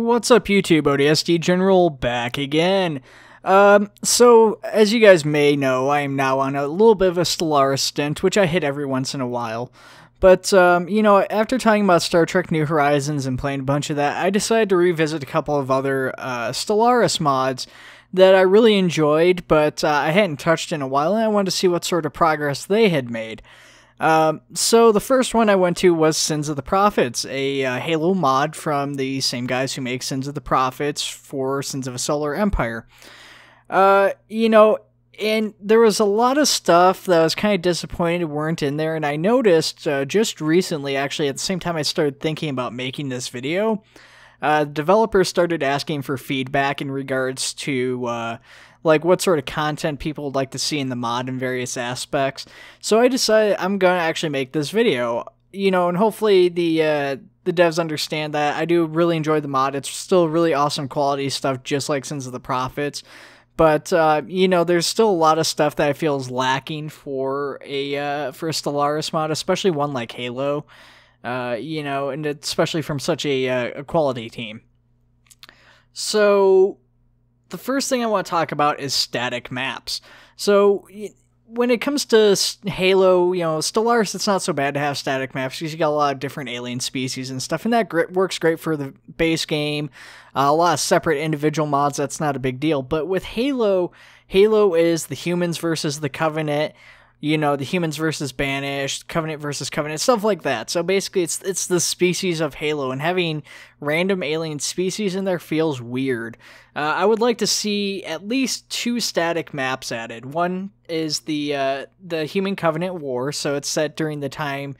What's up, YouTube? ODST General back again. So as you guys may know, I am now on a little bit of a Stellaris stint, which I hit every once in a while. But, after talking about Star Trek New Horizons and playing a bunch of that, I decided to revisit a couple of other Stellaris mods that I really enjoyed, but I hadn't touched in a while, and I wanted to see what sort of progress they had made. So the first one I went to was Sins of the Prophets, a Halo mod from the same guys who make Sins of the Prophets for Sins of a Solar Empire. And there was a lot of stuff that I was kind of disappointed weren't in there, and I noticed just recently, actually, at the same time I started thinking about making this video, developers started asking for feedback in regards to what sort of content people would like to see in the mod in various aspects. So I decided I'm going to actually make this video, and hopefully the devs understand that I do really enjoy the mod. It's still really awesome quality stuff, just like Sins of the Prophets. But, there's still a lot of stuff that I feel is lacking for a Stellaris mod, especially one like Halo, and especially from such a quality team. So the first thing I want to talk about is static maps. So when it comes to Halo, Stellaris, it's not so bad to have static maps because you got a lot of different alien species and stuff, and that works great for the base game. A lot of separate individual mods, that's not a big deal. But with Halo is the humans versus the Covenant, the humans versus Banished, Covenant versus Covenant, stuff like that. So basically, it's the species of Halo, and having random alien species in there feels weird. I would like to see at least 2 static maps added. One is the Human Covenant War, so it's set during the time,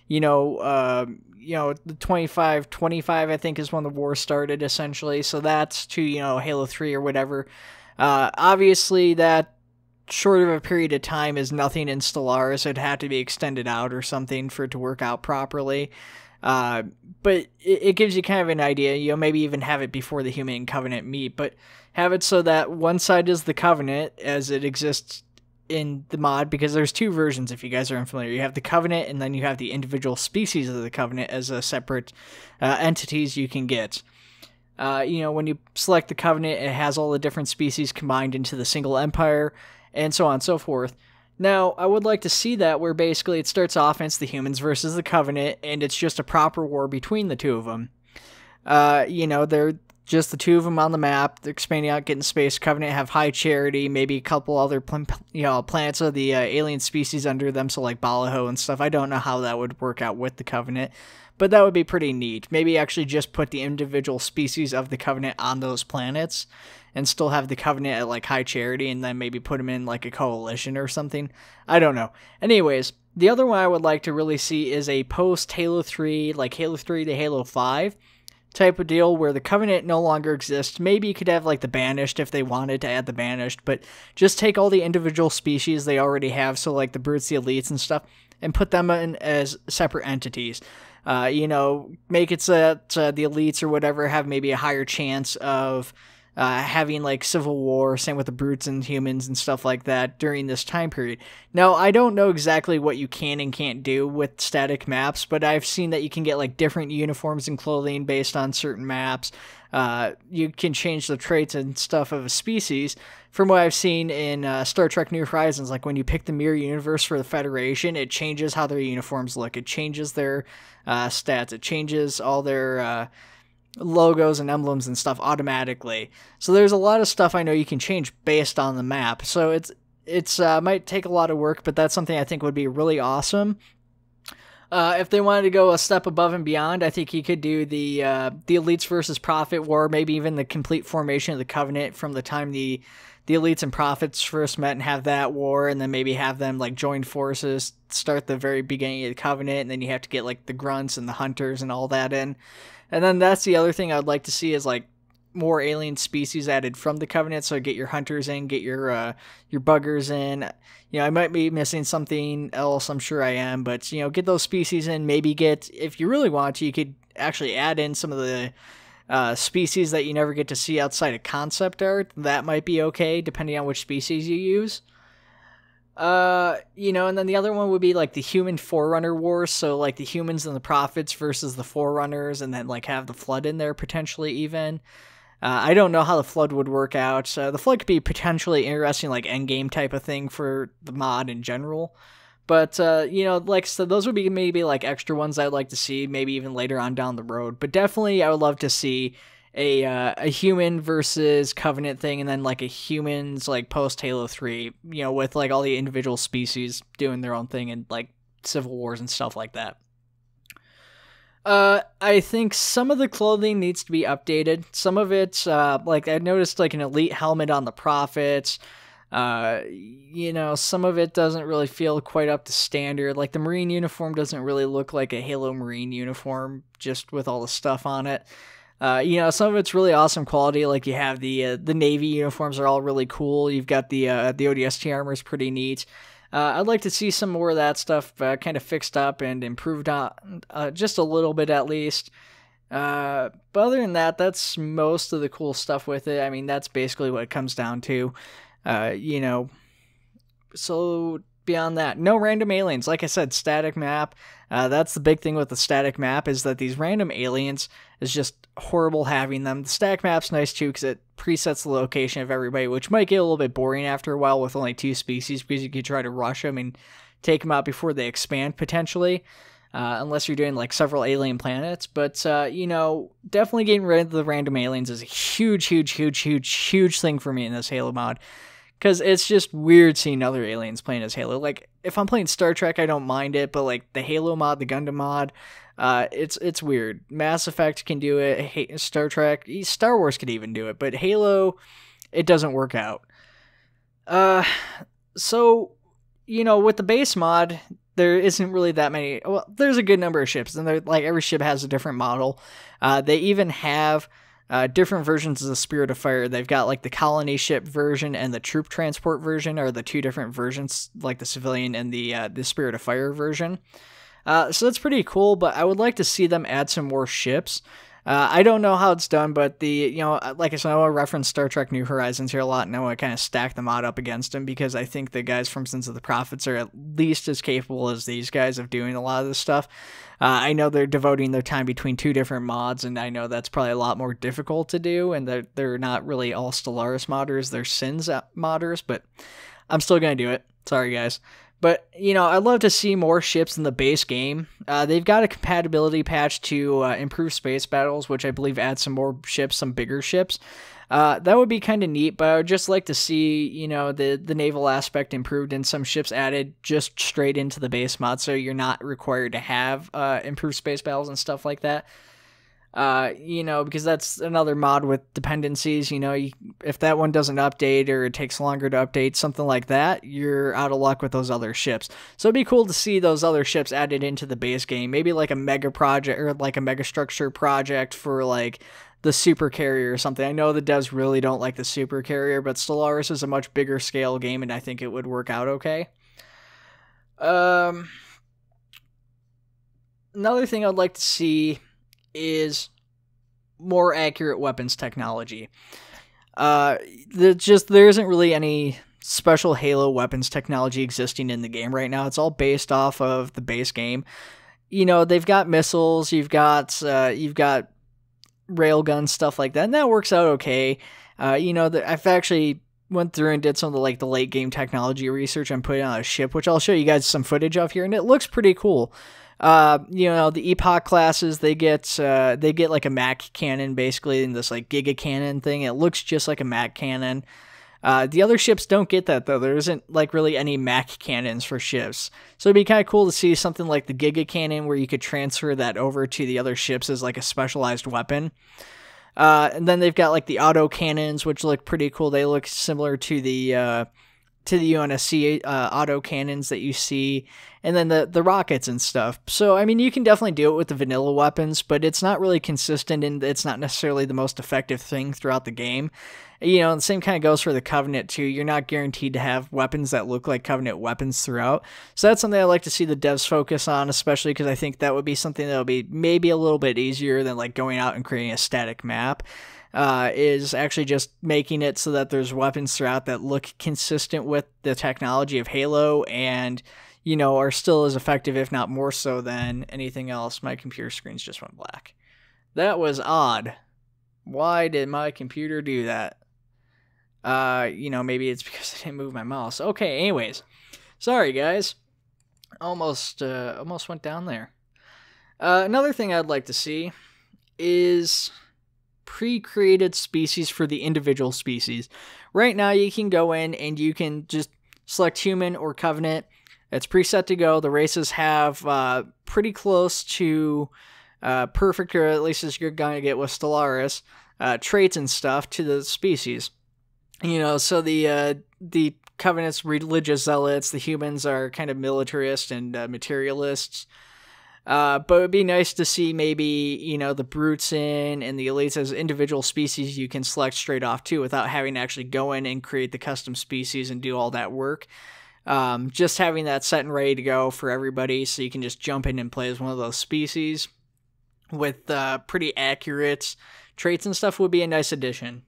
the 25, I think, is when the war started, essentially. So that's to, Halo 3 or whatever. Obviously, that short of a period of time is nothing in Stellaris. It'd have to be extended out or something for it to work out properly. But it gives you kind of an idea, maybe even have it before the Human Covenant meet, but have it so that one side is the Covenant as it exists in the mod, because there's 2 versions if you guys are unfamiliar. You have the Covenant, and then you have the individual species of the Covenant as a separate entities you can get. When you select the Covenant, it has all the different species combined into the single empire, and so on and so forth. Now, I would like to see that where basically it starts off and it's the humans versus the Covenant, and it's just a proper war between the 2 of them. They're just the 2 of them on the map. They're expanding out, getting space. Covenant have High Charity, maybe a couple other planets of the alien species under them, so like Balaho and stuff. I don't know how that would work out with the Covenant, but that would be pretty neat. Maybe actually just put the individual species of the Covenant on those planets and still have the Covenant at like High Charity, and then maybe put them in like a coalition or something. I don't know. Anyways, the other one I would like to really see is a post Halo 3, like Halo 3 to Halo 5 type of deal where the Covenant no longer exists. Maybe you could have like the Banished if they wanted to add the Banished, but just take all the individual species they already have, so like the Brutes, the Elites and stuff, and put them in as separate entities. Make it so that the Elites or whatever have maybe a higher chance of having like civil war, same with the Brutes and humans and stuff like that during this time period. Now, I don't know exactly what you can and can't do with static maps, but I've seen that you can get like different uniforms and clothing based on certain maps. You can change the traits and stuff of a species. From what I've seen in Star Trek New Horizons, like when you pick the Mirror Universe for the Federation, it changes how their uniforms look. It changes their stats. It changes all their logos and emblems and stuff automatically. So there's a lot of stuff I know you can change based on the map. So it's might take a lot of work, but that's something I think would be really awesome. If they wanted to go a step above and beyond, I think you could do the Elites versus Prophet War, maybe even the complete formation of the Covenant from the time the Elites and Prophets first met, and have that war, and then maybe have them like join forces, start the very beginning of the Covenant, and then you have to get like the Grunts and the Hunters and all that in. And then that's the other thing I'd like to see is like more alien species added from the Covenant. So get your Hunters in, get your Buggers in. I might be missing something else. I'm sure I am, but get those species in. Maybe get, if you really want to, you could actually add in some of the species that you never get to see outside of concept art. That might be okay, depending on which species you use. And then the other one would be like the human Forerunner wars, so like the humans and the prophets versus the Forerunners, and then like have the Flood in there potentially even. I don't know how the Flood would work out. The Flood could be potentially interesting, like endgame type of thing for the mod in general. But, so those would be maybe like extra ones I'd like to see, maybe even later on down the road. But definitely I would love to see a human versus Covenant thing, and then like a humans like post Halo 3, with like all the individual species doing their own thing and like civil wars and stuff like that. I think some of the clothing needs to be updated. Some of it's, like I noticed like an elite helmet on the Prophets. Some of it doesn't really feel quite up to standard. Like the Marine uniform doesn't really look like a Halo Marine uniform, just with all the stuff on it. Some of it's really awesome quality. Like you have the Navy uniforms are all really cool. You've got the ODST armor is pretty neat. I'd like to see some more of that stuff kind of fixed up and improved on just a little bit at least. But other than that, that's most of the cool stuff with it. I mean, that's basically what it comes down to. So beyond that, no random aliens. Like I said, static map. That's the big thing with the static map, is that these random aliens is just horrible having them. The static map's nice too because it presets the location of everybody, which might get a little bit boring after a while with only 2 species, because you could try to rush them and take them out before they expand potentially, unless you're doing like several alien planets. But definitely getting rid of the random aliens is a huge thing for me in this Halo mod. Because it's just weird seeing other aliens playing as Halo. Like, if I'm playing Star Trek, I don't mind it, but like the Halo mod, the Gundam mod, it's weird. Mass Effect can do it, Star Trek, Star Wars could even do it, but Halo, it doesn't work out. So, with the base mod, there isn't really that many. Well, there's a good number of ships, and they're like every ship has a different model. They even have different versions of the Spirit of Fire. They've got like the colony ship version and the troop transport version are the two different versions, like the civilian and the Spirit of Fire version. So that's pretty cool, but I would like to see them add some more ships. I don't know how it's done, but like I said, I want to reference Star Trek New Horizons here a lot, and I want to kind of stack the mod up against them, because I think the guys from Sins of the Prophets are at least as capable as these guys of doing a lot of this stuff. I know they're devoting their time between 2 different mods, and I know that's probably a lot more difficult to do, and they're not really all Stellaris modders, they're Sins modders, but I'm still going to do it. Sorry, guys. But, I'd love to see more ships in the base game. They've got a compatibility patch to improve space battles, which I believe adds some more ships, some bigger ships. That would be kind of neat, but I would just like to see, the naval aspect improved and some ships added just straight into the base mod, so you're not required to have improved space battles and stuff like that. Because that's another mod with dependencies. If that one doesn't update or it takes longer to update, something like that, you're out of luck with those other ships. So it'd be cool to see those other ships added into the base game, maybe like a mega project or like a mega structure project for like the super carrier or something. I know the devs really don't like the super carrier, but Stellaris is a much bigger scale game, and I think it would work out okay. Another thing I'd like to see is more accurate weapons technology. There isn't really any special Halo weapons technology existing in the game right now. It's all based off of the base game. They've got missiles, you've got railgun, stuff like that, and that works out okay. I've actually went through and did some of the late game technology research and put it on a ship, which I'll show you guys some footage of here, and it looks pretty cool. The Epoch classes, they get like a Mac cannon basically, in this like Giga cannon thing. It looks just like a Mac cannon. The other ships don't get that though. There isn't like really any Mac cannons for ships. So it'd be kind of cool to see something like the Giga cannon where you could transfer that over to the other ships as like a specialized weapon. And then they've got like the auto cannons, which look pretty cool. They look similar to the UNSC auto cannons that you see, and then the rockets and stuff. So, I mean, you can definitely do it with the vanilla weapons, but it's not really consistent, and it's not necessarily the most effective thing throughout the game. And the same kind of goes for the Covenant, too. You're not guaranteed to have weapons that look like Covenant weapons throughout. So that's something I'd like to see the devs focus on, especially because I think that would be something that would be maybe a little bit easier than, like, going out and creating a static map. is actually just making it so that there's weapons throughout that look consistent with the technology of Halo and, you know, are still as effective, if not more so, than anything else. My computer screens just went black. That was odd. Why did my computer do that? You know, maybe it's because I didn't move my mouse. Okay, anyways. Sorry, guys. Almost went down there. Another thing I'd like to see is pre-created species for the individual species. Right now, you can go in and you can just select human or covenant. It's preset to go. The races have pretty close to perfect, or at least as you're going to get with Stellaris, traits and stuff to the species. You know, so the Covenant's religious zealots, the humans are kind of militarist and materialists. But it would be nice to see maybe, you know, the brutes and the elites as individual species you can select straight off too without having to actually go in and create the custom species and do all that work. Just having that set and ready to go for everybody so you can just jump in and play as one of those species with pretty accurate traits and stuff would be a nice addition.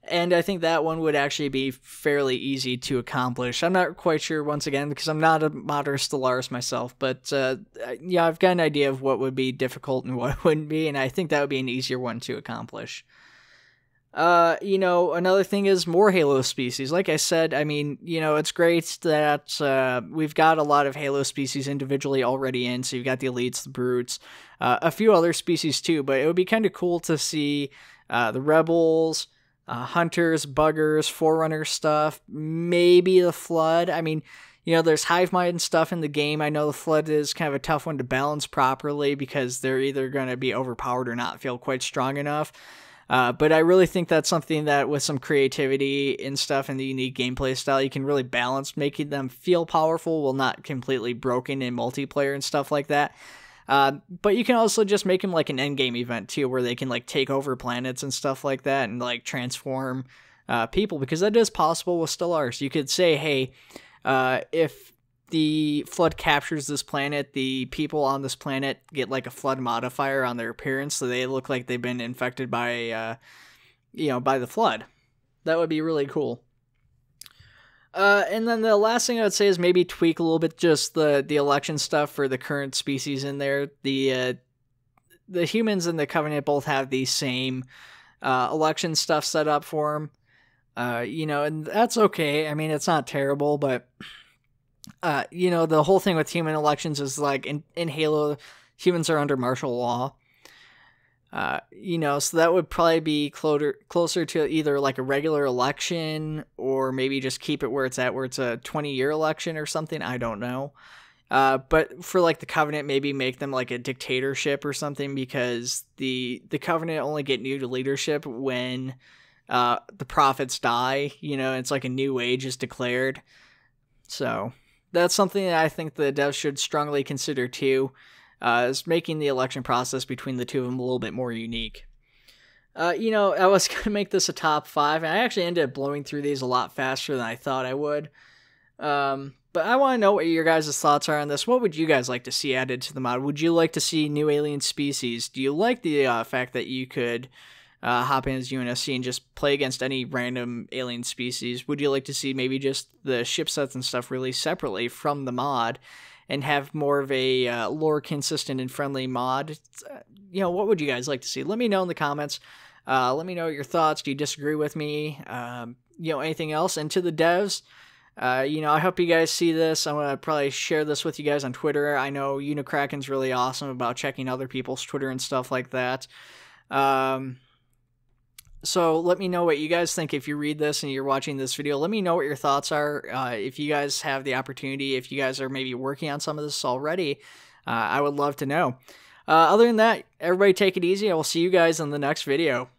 And I think that one would actually be fairly easy to accomplish. I'm not quite sure, once again, because I'm not a modder Stellaris myself, but yeah, I've got an idea of what would be difficult and what wouldn't be, and I think that would be an easier one to accomplish. You know, another thing is more Halo species. Like I said, I mean, you know, it's great that we've got a lot of Halo species individually already in, so you've got the elites, the brutes, a few other species too, but it would be kind of cool to see the rebels, hunters, buggers, forerunner stuff, maybe the flood. I mean, you know, there's hive mind and stuff in the game. I know the flood is kind of a tough one to balance properly because they're either going to be overpowered or not feel quite strong enough. But I really think that's something that with some creativity and stuff and the unique gameplay style, you can really balance, making them feel powerful while not completely broken in multiplayer and stuff like that. But you can also just make them like an endgame event too, where they can like take over planets and stuff like that and like transform people, because that is possible with Stellaris. You could say, hey, if the flood captures this planet, the people on this planet get like a flood modifier on their appearance, so they look like they've been infected by, you know, by the flood. That would be really cool. And then the last thing I would say is maybe tweak a little bit just the election stuff for the current species in there. The humans and the Covenant both have the same election stuff set up for them. You know, and that's okay. I mean, it's not terrible, but you know, the whole thing with human elections is like in Halo, humans are under martial law. You know, so that would probably be closer to either like a regular election or maybe just keep it where it's at, where it's a 20-year election or something. I don't know. But for like the Covenant, maybe make them like a dictatorship or something, because the Covenant only get new to leadership when the prophets die. You know, it's like a new age is declared. So that's something that I think the devs should strongly consider too. Is making the election process between the two of them a little bit more unique. You know, I was going to make this a top 5, and I actually ended up blowing through these a lot faster than I thought I would. But I want to know what your guys' thoughts are on this. What would you guys like to see added to the mod? Would you like to see new alien species? Do you like the fact that you could hop in as UNSC and just play against any random alien species? Would you like to see maybe just the ship sets and stuff released separately from the mod and have more of a lore consistent and friendly mod? You know, what would you guys like to see? Let me know in the comments. Let me know your thoughts. Do you disagree with me? You know, anything else? And to the devs, you know, I hope you guys see this. I'm going to probably share this with you guys on Twitter. I know Unicraken's really awesome about checking other people's Twitter and stuff like that. So let me know what you guys think if you read this and you're watching this video. Let me know what your thoughts are. If you guys have the opportunity, if you guys are maybe working on some of this already, I would love to know. Other than that, everybody take it easy. I will see you guys in the next video.